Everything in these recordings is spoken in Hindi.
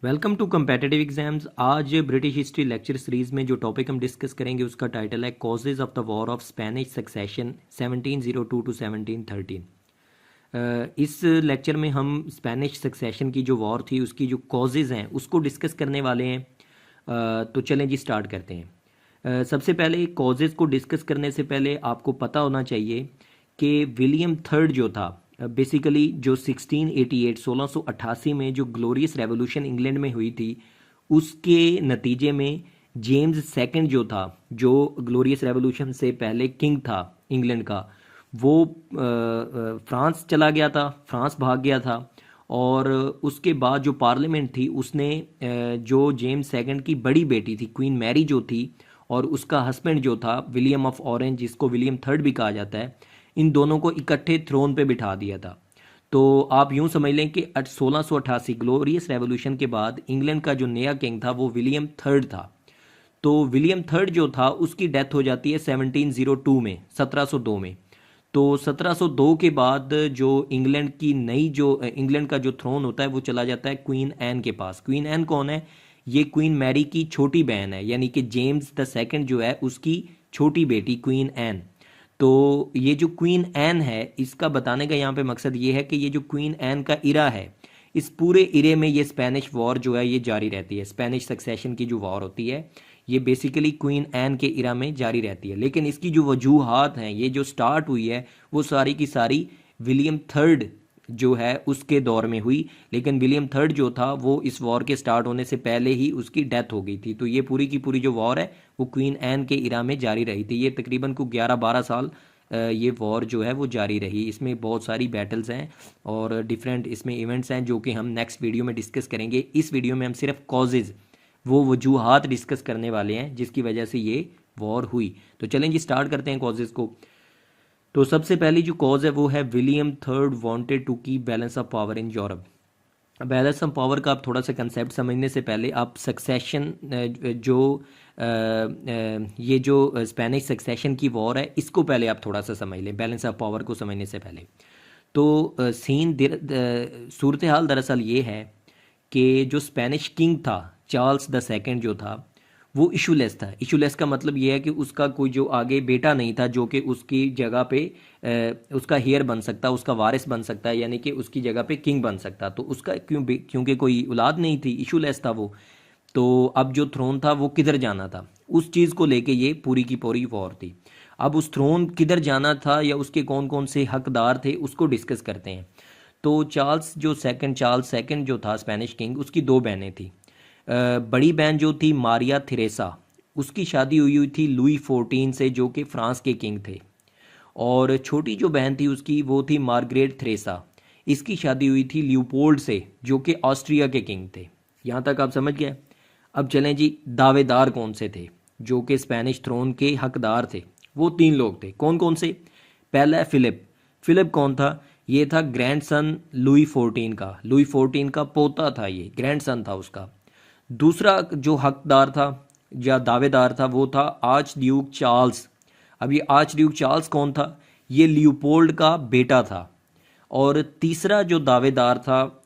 Welcome to competitive exams. आज ब्रिटिश हिस्ट्री लेक्चर सीरीज में जो टॉपिक हम डिस्कस करेंगे उसका टाइटल है causes of the war of Spanish succession 1702 to 1713। इस लेक्चर में हम स्पेनिश सक्सेशन की जो वॉर थी उसकी जो कॉजेज हैं उसको डिस्कस करने वाले हैं। तो चलें जी स्टार्ट करते हैं। सबसे पहले कॉजेज को डिस्कस करने से पहले आपको पता होना चाहिए कि विलियम थर्ड जो था बेसिकली जो 1688 में जो ग्लोरियस रेवोल्यूशन इंग्लैंड में हुई थी उसके नतीजे में जेम्स सेकंड जो था, जो ग्लोरियस रेवोल्यूशन से पहले किंग था इंग्लैंड का, वो फ्रांस चला गया था, फ्रांस भाग गया था। और उसके बाद जो पार्लियामेंट थी उसने जो जेम्स सेकंड की बड़ी बेटी थी क्वीन मैरी जो थी और उसका हस्बैंड जो था विलियम ऑफ ऑरेंज, जिसको विलियम थर्ड भी कहा जाता है, इन दोनों को इकट्ठे थ्रोन पे बिठा दिया था। तो आप यूं समझ लें कि 1688 ग्लोरियस रेवोल्यूशन के बाद इंग्लैंड का जो नया किंग था वो विलियम थर्ड था। तो विलियम थर्ड जो था उसकी डेथ हो जाती है 1702 में, 1702 में। तो 1702 के बाद जो इंग्लैंड की नई जो इंग्लैंड का जो थ्रोन होता है वो चला जाता है क्वीन एन के पास। क्वीन एन कौन है? ये क्वीन मैरी की छोटी बहन है, यानी कि जेम्स द सेकंड जो है उसकी छोटी बेटी क्वीन एन। तो ये जो क्वीन एन है इसका बताने का यहाँ पे मकसद ये है कि ये जो क्वीन एन का इरा है, इस पूरे इरे में ये स्पेनिश वॉर जो है ये जारी रहती है। स्पेनिश सक्सेशन की जो वॉर होती है ये बेसिकली क्वीन एन के इरा में जारी रहती है। लेकिन इसकी जो वजूहात हैं, ये जो स्टार्ट हुई है वो सारी की सारी विलियम थर्ड जो है उसके दौर में हुई। लेकिन विलियम थर्ड जो था वो इस वॉर के स्टार्ट होने से पहले ही उसकी डेथ हो गई थी। तो ये पूरी की पूरी जो वॉर है वो क्वीन एन के इरा में जारी रही थी। ये तकरीबन को 11-12 साल ये वॉर जो है वो जारी रही। इसमें बहुत सारी बैटल्स हैं और डिफरेंट इसमें इवेंट्स हैं जो कि हम नेक्स्ट वीडियो में डिस्कस करेंगे। इस वीडियो में हम सिर्फ कॉजेज़, वो वजूहात डिस्कस करने वाले हैं जिसकी वजह से ये वॉर हुई। तो चलें जी स्टार्ट करते हैं कॉजेज़ को। तो सबसे पहली जो कॉज है वो है William third wanted to keep balance of power in Europe. Balance of power का आप थोड़ा सा कंसेप्ट समझने से पहले आप सक्सेशन जो ये जो स्पेनिश सक्सेशन की वॉर है इसको पहले आप थोड़ा सा समझ लें, बैलेंस ऑफ पावर को समझने से पहले। तो सूरत हाल दरअसल ये है कि जो स्पेनिश किंग था चार्ल्स द सेकंड जो था वो इशूलेस था। इशूलेस का मतलब ये है कि उसका कोई जो आगे बेटा नहीं था जो कि उसकी जगह पे उसका हेयर बन सकता, उसका वारिस बन सकता है, यानी कि उसकी जगह पे किंग बन सकता। तो उसका क्योंकि कोई औलाद नहीं थी, इशूलेस था वो। तो अब जो थ्रोन था वो किधर जाना था, उस चीज़ को लेके ये पूरी की पूरी वॉर थी। अब उस थ्रोन किधर जाना था या उसके कौन कौन से हकदार थे उसको डिस्कस करते हैं। तो चार्ल्स सेकंड जो था स्पेनिश किंग, उसकी दो बहनें थी। बड़ी बहन जो थी मारिया थेरेसा, उसकी शादी हुई हुई थी लुई 14 से जो कि फ्रांस के किंग थे। और छोटी जो बहन थी उसकी वो थी मार्गरेट थ्रेसा, इसकी शादी हुई थी लियोपोल्ड से जो कि ऑस्ट्रिया के किंग थे। यहाँ तक आप समझ गए। अब चलें जी, दावेदार कौन से थे जो कि स्पेनिश थ्रोन के हकदार थे? वो तीन लोग थे। कौन कौन से? पहला है फिलिप। फिलिप कौन था? ये था ग्रैंडसन लुई 14 का। लुई 14 का पोता था, ये ग्रैंडसन था उसका। दूसरा जो हकदार था या दावेदार था वो था आर्च ड्यूक चार्ल्स। अब ये आर्च ड्यूक चार्ल्स कौन था? ये लियोपोल्ड का बेटा था। और तीसरा जो दावेदार था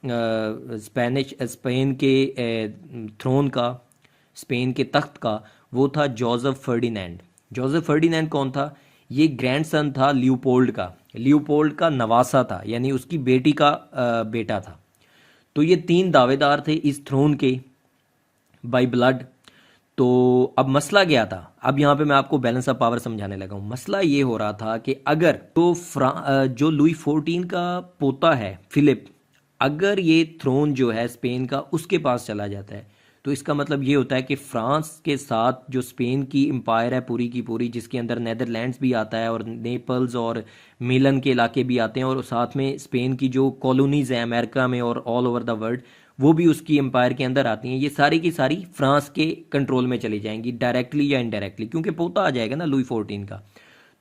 स्पेन के थ्रोन का, स्पेन के तख्त का, वो था जोसेफ फर्डिनेंड। जोसेफ फर्डिनेंड कौन था? ये ग्रैंडसन था लियोपोल्ड का, लियोपोल्ड का नवासा था, यानी उसकी बेटी का बेटा था। तो ये तीन दावेदार थे इस थ्रोन के बाय ब्लड। तो अब मसला क्या था? अब यहाँ पे मैं आपको बैलेंस ऑफ पावर समझाने लगा हूँ। मसला ये हो रहा था कि अगर तो जो लुई 14 का पोता है फिलिप, अगर ये थ्रोन जो है स्पेन का उसके पास चला जाता है तो इसका मतलब ये होता है कि फ्रांस के साथ जो स्पेन की एम्पायर है पूरी की पूरी, जिसके अंदर नेदरलैंड्स भी आता है और नेपल्स और मिलन के इलाके भी आते हैं और साथ में स्पेन की जो कॉलोनीज हैं अमेरिका में और ऑल ओवर द वर्ल्ड, वो भी उसकी एम्पायर के अंदर आती हैं। ये सारी की सारी फ्रांस के कंट्रोल में चली जाएंगी डायरेक्टली या इनडायरेक्टली, क्योंकि पोता आ जाएगा ना लुई 14 का।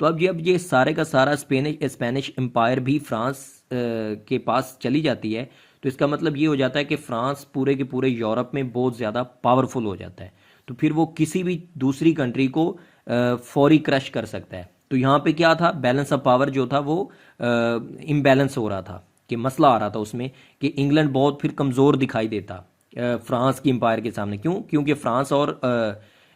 तो अब ये सारे का सारा स्पेनिश एम्पायर भी फ्रांस के पास चली जाती है तो इसका मतलब ये हो जाता है कि फ्रांस पूरे के पूरे यूरोप में बहुत ज़्यादा पावरफुल हो जाता है। तो फिर वो किसी भी दूसरी कंट्री को फौरी क्रश कर सकता है। तो यहाँ पे क्या था, बैलेंस ऑफ पावर जो था वो इम्बैलेंस हो रहा था, कि मसला आ रहा था उसमें कि इंग्लैंड बहुत फिर कमज़ोर दिखाई देता फ्रांस की एम्पायर के सामने। क्यों? क्योंकि फ्रांस और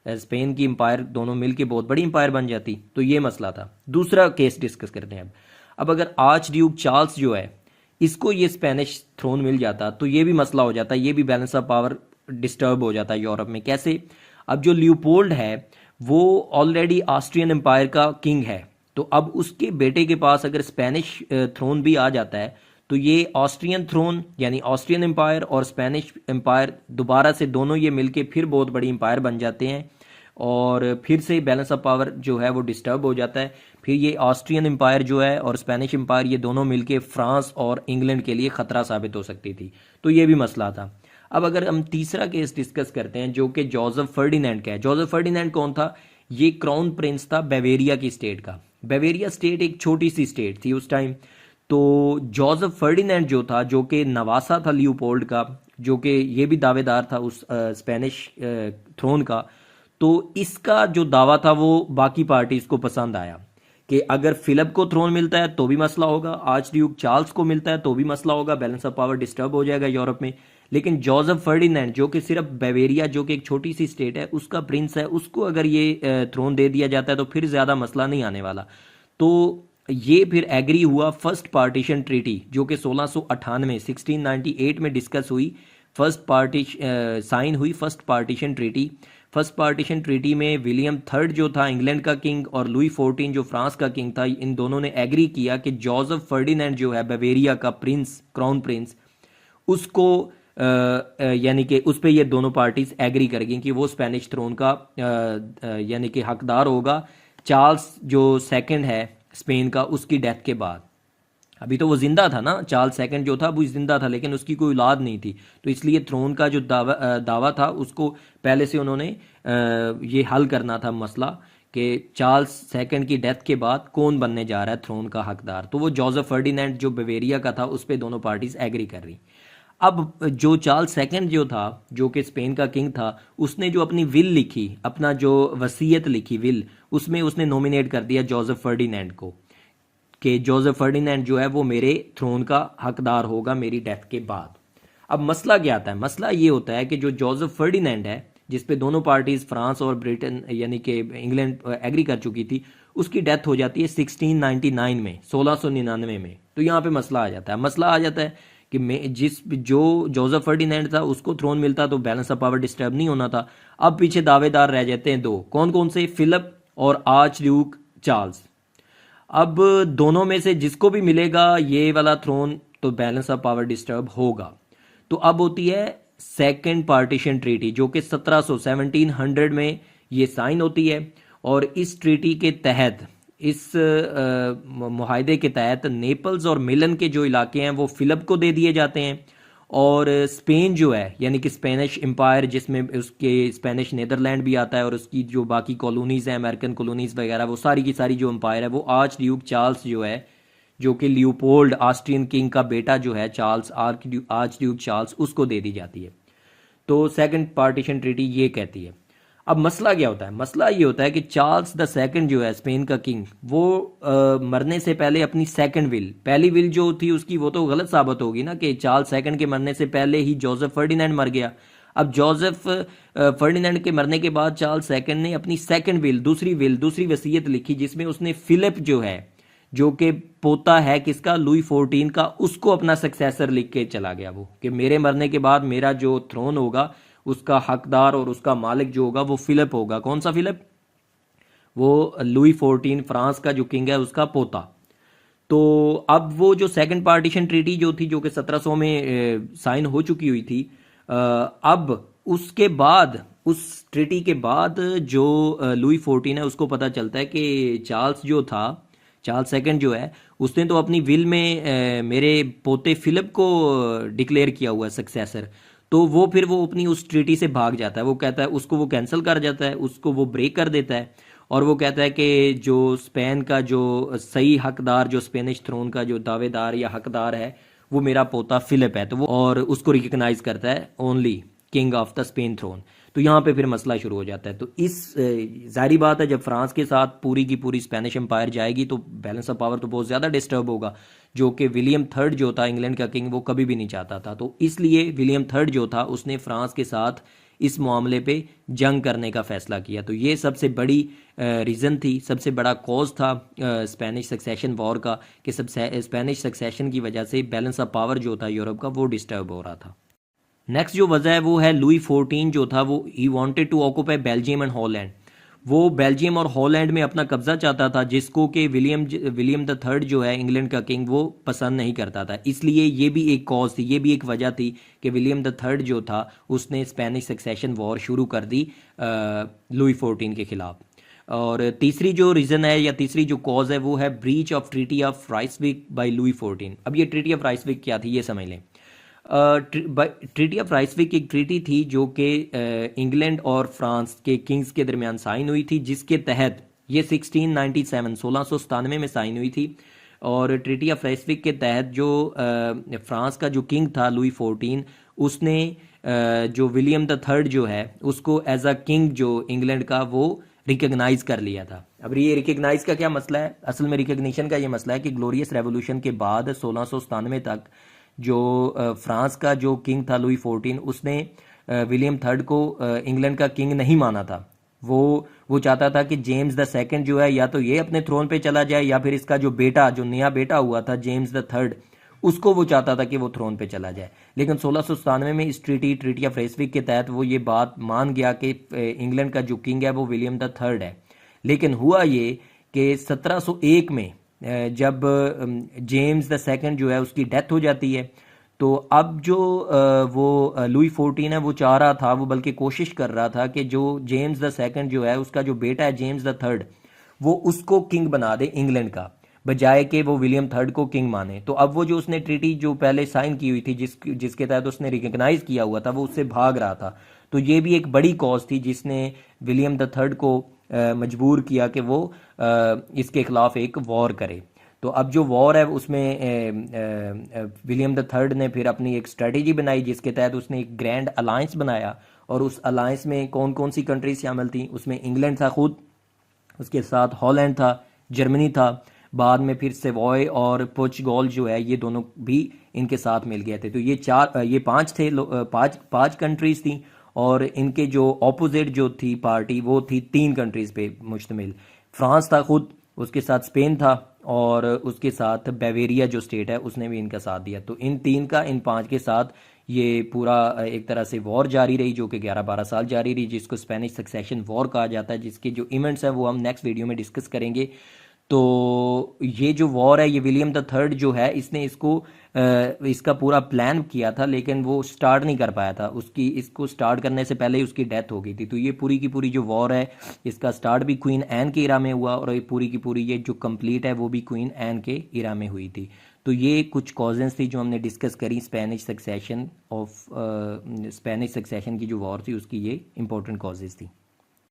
स्पेन की एम्पायर दोनों मिलके बहुत बड़ी एम्पायर बन जाती। तो ये मसला था। दूसरा केस डिस्कस करते हैं अब अगर आर्च ड्यूक चार्ल्स जो है इसको ये स्पेनिश थ्रोन मिल जाता तो ये भी मसला हो जाता, ये भी बैलेंस ऑफ पावर डिस्टर्ब हो जाता यूरोप में। कैसे? अब जो लियोपोल्ड है वो ऑलरेडी ऑस्ट्रियन एम्पायर का किंग है, तो अब उसके बेटे के पास अगर स्पेनिश थ्रोन भी आ जाता है तो ये ऑस्ट्रियन थ्रोन यानी ऑस्ट्रियन एम्पायर और स्पेनिश एम्पायर दोबारा से दोनों ये मिलके फिर बहुत बड़ी एम्पायर बन जाते हैं और फिर से बैलेंस ऑफ पावर जो है वो डिस्टर्ब हो जाता है। फिर ये ऑस्ट्रियन एम्पायर जो है और स्पेनिश एम्पायर ये दोनों मिलके फ्रांस और इंग्लैंड के लिए खतरा साबित हो सकती थी। तो ये भी मसला था। अब अगर हम तीसरा केस डिस्कस करते हैं जो कि जोसेफ फर्डिनेंड का है। जोसेफ फर्डिनेंड कौन था? ये क्राउन प्रिंस था बेवेरिया की स्टेट का। बेवेरिया स्टेट एक छोटी सी स्टेट थी उस टाइम। तो जोसेफ फर्डिनेंड जो था, जो कि नवासा था लियोपोल्ड का, जो कि ये भी दावेदार था उस स्पेनिश थ्रोन का, तो इसका जो दावा था वो बाकी पार्टीज को पसंद आया कि अगर फिलिप को थ्रोन मिलता है तो भी मसला होगा, आर्च ड्यूक चार्ल्स को मिलता है तो भी मसला होगा, बैलेंस ऑफ पावर डिस्टर्ब हो जाएगा यूरोप में। लेकिन जोसेफ फर्डिनेंड जो कि सिर्फ बेवेरिया जो कि एक छोटी सी स्टेट है उसका प्रिंस है, उसको अगर ये थ्रोन दे दिया जाता है तो फिर ज़्यादा मसला नहीं आने वाला। तो ये फिर एग्री हुआ फर्स्ट पार्टीशन ट्रीटी जो कि 1698 में डिस्कस हुई। फर्स्ट पार्टीशन साइन हुई first partition treaty. First partition treaty में विलियम थर्ड जो था इंग्लैंड का किंग और लुई 14 जो फ्रांस का किंग था, इन दोनों ने एग्री किया कि जोसेफ फर्डिनेंड जो है बेवेरिया का प्रिंस, क्राउन प्रिंस, उसको यानी कि उस पर ये दोनों पार्टीज एग्री करेंगी कि वो स्पेनिश थ्रोन का यानी कि हकदार होगा चार्ल्स जो सेकंड है स्पेन का, उसकी डेथ के बाद। अभी तो वो जिंदा था ना, चार्ल्स सेकंड जो था वो जिंदा था, लेकिन उसकी कोई औलाद नहीं थी, तो इसलिए थ्रोन का जो दावा था उसको पहले से उन्होंने ये हल करना था मसला कि चार्ल्स सेकंड की डेथ के बाद कौन बनने जा रहा है थ्रोन का हकदार। तो वो जोसेफ फर्डिनेंड जो बेवेरिया का था उस पर दोनों पार्टीज एग्री कर रही। अब जो चार्ल्स सेकंड जो था, जो कि स्पेन का किंग था, उसने जो अपनी विल लिखी, अपना जो वसीयत लिखी विल, उसमें उसने नॉमिनेट कर दिया जोसेफ फर्डिनेंड को कि जोसेफ फर्डिनेंड जो है वो मेरे थ्रोन का हकदार होगा मेरी डेथ के बाद। अब मसला क्या आता है? मसला ये होता है कि जो जोसेफ फर्डिनेंड है जिस पे दोनों पार्टीज फ्रांस और ब्रिटेन यानी कि इंग्लैंड एग्री कर चुकी थी, उसकी डेथ हो जाती है 1699 में, 1699 में। तो यहाँ पे मसला आ जाता है। मसला आ जाता है कि मैं जो जोसेफ फर्डिनेंड था उसको थ्रोन मिलता तो बैलेंस ऑफ पावर डिस्टर्ब नहीं होना था। अब पीछे दावेदार रह जाते हैं दो, कौन कौन से? फिलिप और आर्च ड्यूक चार्ल्स। अब दोनों में से जिसको भी मिलेगा ये वाला थ्रोन तो बैलेंस ऑफ पावर डिस्टर्ब होगा। तो अब होती है सेकंड पार्टीशन ट्रीटी जो कि 1700 में ये साइन होती है। और इस ट्रीटी के तहत, इस मुआहदे के तहत नेपल्स और मिलन के जो इलाके हैं वो फिलिप को दे दिए जाते हैं और स्पेन जो है यानी कि स्पेनिश एम्पायर जिसमें उसके स्पेनिश नीदरलैंड भी आता है और उसकी जो बाकी कॉलोनीज़ हैं अमेरिकन कॉलोनीज़ वगैरह, वो सारी की सारी जो एम्पायर है वो आर्च ड्यूक चार्ल्स जो है, जो कि लियोपोल्ड ऑस्ट्रियन किंग का बेटा जो है चार्ल्स, आर्च ड्यूक चार्ल्स, उसको दे दी जाती है। तो सेकंड पार्टीशन ट्रीटी ये कहती है। अब मसला क्या होता है? मसला ये होता है कि चार्ल्स द सेकंड जो है स्पेन का किंग, वो मरने से पहले अपनी सेकंड विल, पहली विल जो थी उसकी वो तो गलत साबित होगी ना कि चार्ल्स सेकंड के मरने से पहले ही जोसेफ फर्डिनेंड मर गया। अब जोसेफ फर्डिनेंड के मरने के बाद चार्ल्स सेकंड ने अपनी सेकंड विल, दूसरी वसीयत लिखी जिसमें उसने फिलिप जो है, जो कि पोता है किसका? लुई 14 का, उसको अपना सक्सेसर लिख के चला गया वो कि मेरे मरने के बाद मेरा जो थ्रोन होगा उसका हकदार और उसका मालिक जो होगा वो फिलिप होगा। कौन सा फिलिप? वो लुई 14 फ्रांस का जो किंग है उसका पोता। तो अब वो जो सेकंड पार्टीशन ट्रीटी जो थी जो कि 1700 में साइन हो चुकी हुई थी, अब उसके बाद, उस ट्रीटी के बाद जो लुई 14 है उसको पता चलता है कि चार्ल्स जो था, चार्ल्स सेकंड जो है, उसने तो अपनी विल में मेरे पोते फिलिप को डिक्लेयर किया हुआ है सक्सेसर। तो वो फिर वो अपनी उस ट्रीटी से भाग जाता है, वो कहता है उसको वो कैंसिल कर जाता है, उसको वो ब्रेक कर देता है और वो कहता है कि जो स्पेन का जो सही हकदार, जो स्पेनिश थ्रोन का जो दावेदार या हकदार है वो मेरा पोता फिलिप है। तो वो और उसको रिकग्नाइज करता है only king of the Spain throne. तो यहाँ पे फिर मसला शुरू हो जाता है। तो इस जाहिर बात है जब फ्रांस के साथ पूरी की पूरी स्पेनिश एम्पायर जाएगी तो बैलेंस ऑफ पावर तो बहुत ज़्यादा डिस्टर्ब होगा, जो कि विलियम थर्ड जो था इंग्लैंड का किंग वो कभी भी नहीं चाहता था। तो इसलिए विलियम थर्ड जो था उसने फ्रांस के साथ इस मामले पे जंग करने का फैसला किया। तो ये सबसे बड़ी रीज़न थी, सबसे बड़ा कॉज था स्पेनिश सक्सेशन वॉर का, कि सब स्पेनिश सक्सेशन की वजह से बैलेंस ऑफ पावर जो था यूरोप का वो डिस्टर्ब हो रहा था। नेक्स्ट जो वजह है वो है लुई 14 जो था वो ही wanted to occupy Belgium and Holland. वो बेल्जियम और हॉलैंड में अपना कब्जा चाहता था, जिसको कि विलियम द थर्ड जो है इंग्लैंड का किंग वो पसंद नहीं करता था। इसलिए ये भी एक कॉज थी, ये भी एक वजह थी कि विलियम द थर्ड जो था उसने स्पेनिश सक्सेशन वॉर शुरू कर दी लुई 14 के खिलाफ। और तीसरी जो रीज़न है या तीसरी जो कॉज है वो है breach of treaty of Ryswick by Louis 14। अब ये ट्रीटी ऑफ राइसविक क्या थी ये समझ लें। ट्रीटी ऑफ राइसविक एक ट्रीटी थी जो कि इंग्लैंड और फ्रांस के किंग्स के दरमियान साइन हुई थी, जिसके तहत ये 1697 में साइन हुई थी। और ट्रीटी ऑफ राइसविक के तहत जो फ्रांस का जो किंग था लुई 14 उसने जो विलियम द थर्ड जो है उसको एज अ किंग जो इंग्लैंड का वो रिकग्नाइज कर लिया था। अब ये रिकग्नाइज का क्या मसला है, असल में रिकग्निशन का ये मसला है कि ग्लोरियस रेवोल्यूशन के बाद 1697 तक जो फ्रांस का जो किंग था लुई 14 उसने विलियम थर्ड को इंग्लैंड का किंग नहीं माना था। वो चाहता था कि जेम्स द सेकंड जो है या तो ये अपने थ्रोन पे चला जाए या फिर इसका जो बेटा जो नया बेटा हुआ था जेम्स द थर्ड उसको वो चाहता था कि वो थ्रोन पे चला जाए। लेकिन 1697 में इस ट्रीटी ऑफ रेसविक के तहत वो ये बात मान गया कि इंग्लैंड का जो किंग है वो विलियम द थर्ड है। लेकिन हुआ ये कि 1701 में जब जेम्स द सेकंड जो है उसकी डेथ हो जाती है, तो अब जो वो लुई 14 है वो चाह रहा था, वो बल्कि कोशिश कर रहा था कि जो जेम्स द सेकंड जो है उसका जो बेटा है जेम्स द थर्ड वो उसको किंग बना दे इंग्लैंड का, बजाय कि वो विलियम थर्ड को किंग माने। तो अब वो जो उसने ट्रीटी जो पहले साइन की हुई थी जिसके तहत उसने रिकग्नाइज किया हुआ था वो उससे भाग रहा था। तो ये भी एक बड़ी कॉज थी जिसने विलियम द थर्ड को मजबूर किया कि वो इसके खिलाफ एक वॉर करे। तो अब जो वॉर है उसमें विलियम द थर्ड ने फिर अपनी एक स्ट्रेटेजी बनाई जिसके तहत उसने एक ग्रैंड अलायंस बनाया। और उस अलायंस में कौन कौन सी कंट्रीज शामिल थी, उसमें इंग्लैंड था खुद, उसके साथ हॉलैंड था, जर्मनी था, बाद में फिर सेवॉय और पोर्चुगल जो है ये दोनों भी इनके साथ मिल गए थे। तो ये पांच थे, पांच कंट्रीज थी। और इनके जो ऑपोजिट जो थी पार्टी वो थी 3 कंट्रीज पे मुश्तमिल। फ्रांस था खुद, उसके साथ स्पेन था और उसके साथ बावेरिया जो स्टेट है उसने भी इनका साथ दिया। तो इन 3 का इन 5 के साथ ये पूरा एक तरह से वॉर जारी रही जो कि 11-12 साल जारी रही, जिसको स्पेनिश सक्सेशन वॉर कहा जाता है, जिसके जो इवेंट्स हैं वो हम नेक्स्ट वीडियो में डिस्कस करेंगे। तो ये जो वॉर है ये विलियम द थर्ड जो है इसने इसका पूरा प्लान किया था लेकिन वो स्टार्ट नहीं कर पाया था, इसको स्टार्ट करने से पहले ही उसकी डेथ हो गई थी। तो ये पूरी की पूरी जो वॉर है इसका स्टार्ट भी क्वीन एन के इरा में हुआ और ये पूरी की पूरी ये जो कंप्लीट है वो भी क्वीन एन के इरा में हुई थी। तो ये कुछ कॉजेंस थी जो हमने डिस्कस करी स्पेनिश सक्सेशन की जो वॉर थी उसकी ये इंपॉर्टेंट कॉजेज थी।